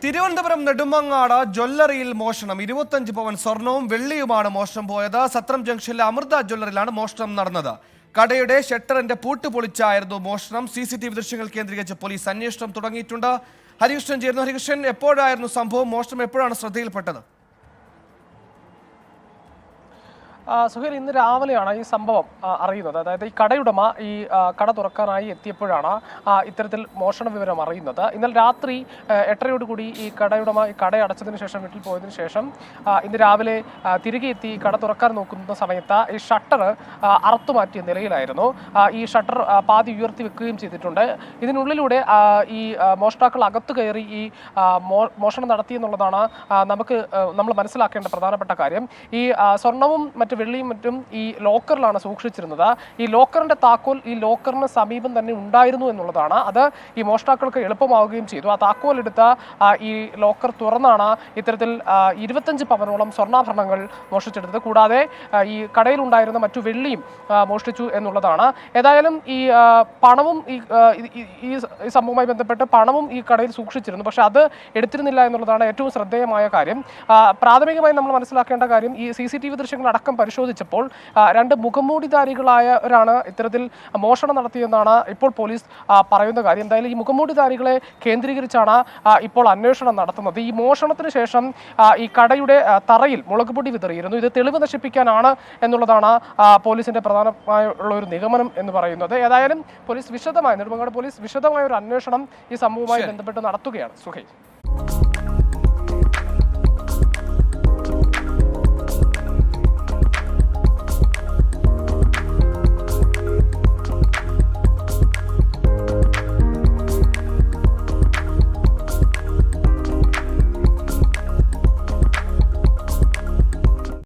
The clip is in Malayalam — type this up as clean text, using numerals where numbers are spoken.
തിരുവനന്തപുരം നെടുമങ്ങാട് ജ്വല്ലറിയിൽ മോഷണം. 25 പവൻ സ്വർണവും വെള്ളിയുമാണ് മോഷണം പോയത്. സത്രം ജംഗ്ഷനിലെ അമൃത ജ്വല്ലറിയിലാണ് മോഷണം നടന്നത്. കടയുടെ ഷട്ടറിന്റെ പൂട്ട് പൊളിച്ചായിരുന്നു മോഷണം. CCTV ദൃശ്യങ്ങൾ കേന്ദ്രീകരിച്ച് പോലീസ് അന്വേഷണം തുടങ്ങിയിട്ടുണ്ട്. ഹരികൃഷ്ണൻ ചേരുന്നു. ഹരികൃഷ്ണൻ, എപ്പോഴായിരുന്നു സംഭവം? മോഷണം എപ്പോഴാണ് ശ്രദ്ധയിൽപ്പെട്ടത്? സുഹേൽ, ഇന്ന് രാവിലെയാണ് ഈ സംഭവം അറിയുന്നത്. അതായത് ഈ കടയുടമ ഈ കട തുറക്കാനായി എത്തിയപ്പോഴാണ് ഇത്തരത്തിൽ മോഷണ വിവരം അറിയുന്നത്. ഇന്നലെ രാത്രി 8:30 ഈ കടയുടമ ഈ കട അടച്ചതിന് ശേഷം വീട്ടിൽ പോയതിനു ശേഷം ഇന്ന് രാവിലെ തിരികെ എത്തി കട തുറക്കാൻ നോക്കുന്ന സമയത്ത് ഈ ഷട്ടർ അറുത്തുമാറ്റിയ നിലയിലായിരുന്നു. ഈ ഷട്ടർ പാതി ഉയർത്തി വെക്കുകയും ചെയ്തിട്ടുണ്ട്. ഇതിനുള്ളിലൂടെ ഈ മോഷ്ടാക്കൾ അകത്ത് കയറി ഈ മോഷണം നടത്തിയെന്നുള്ളതാണ് നമ്മൾ മനസ്സിലാക്കേണ്ട പ്രധാനപ്പെട്ട കാര്യം. ഈ സ്വർണവും വെള്ളിയും മറ്റും ഈ ലോക്കറിലാണ് സൂക്ഷിച്ചിരുന്നത്. ഈ ലോക്കറിന്റെ താക്കോൽ ഈ ലോക്കറിന് സമീപം തന്നെ ഉണ്ടായിരുന്നു എന്നുള്ളതാണ്. അത് ഈ മോഷ്ടാക്കൾക്ക് എളുപ്പമാവുകയും ചെയ്തു. ആ താക്കോൽ എടുത്ത് ഈ ലോക്കർ തുറന്നാണ് ഇത്തരത്തിൽ 25 പവനോളം സ്വർണ്ണാഭരണങ്ങൾ മോഷ്ടിച്ചെടുത്തത്. കൂടാതെ ഈ കടയിലുണ്ടായിരുന്ന മറ്റു വെള്ളിയും മോഷ്ടിച്ചു എന്നുള്ളതാണ്. ഏതായാലും ഈ പണവും ഈ സംഭവവുമായി ബന്ധപ്പെട്ട് പണവും ഈ കടയിൽ സൂക്ഷിച്ചിരുന്നു. പക്ഷെ അത് എടുത്തിരുന്നില്ല എന്നുള്ളതാണ് ഏറ്റവും ശ്രദ്ധേയമായ കാര്യം. പ്രാഥമികമായി നമ്മൾ മനസ്സിലാക്കേണ്ട കാര്യം, ഈ CCTV ദൃശ്യങ്ങൾ അടക്കം പരിശോധിച്ചപ്പോൾ 2 മുഖംമൂടിധാരികളായവരാണ് ഇത്തരത്തിൽ മോഷണം നടത്തിയെന്നാണ് ഇപ്പോൾ പോലീസ് പറയുന്ന കാര്യം. എന്തായാലും ഈ മുഖംമൂടിധാരികളെ കേന്ദ്രീകരിച്ചാണ് ഇപ്പോൾ അന്വേഷണം നടത്തുന്നത്. ഈ മോഷണത്തിന് ശേഷം ഈ കടയുടെ തറയിൽ മുളകുപൊടി വിതറിയിരുന്നു. ഇത് തെളിവ് നശിപ്പിക്കാനാണ് എന്നുള്ളതാണ് പോലീസിന്റെ പ്രധാനമായുള്ള ഒരു നിഗമനം എന്ന് പറയുന്നത്. ഏതായാലും നെടുമങ്ങാട് പോലീസ് വിശദമായ ഒരു അന്വേഷണം ഈ സംഭവവുമായി ബന്ധപ്പെട്ട് നടത്തുകയാണ്. സുഹൈൽ.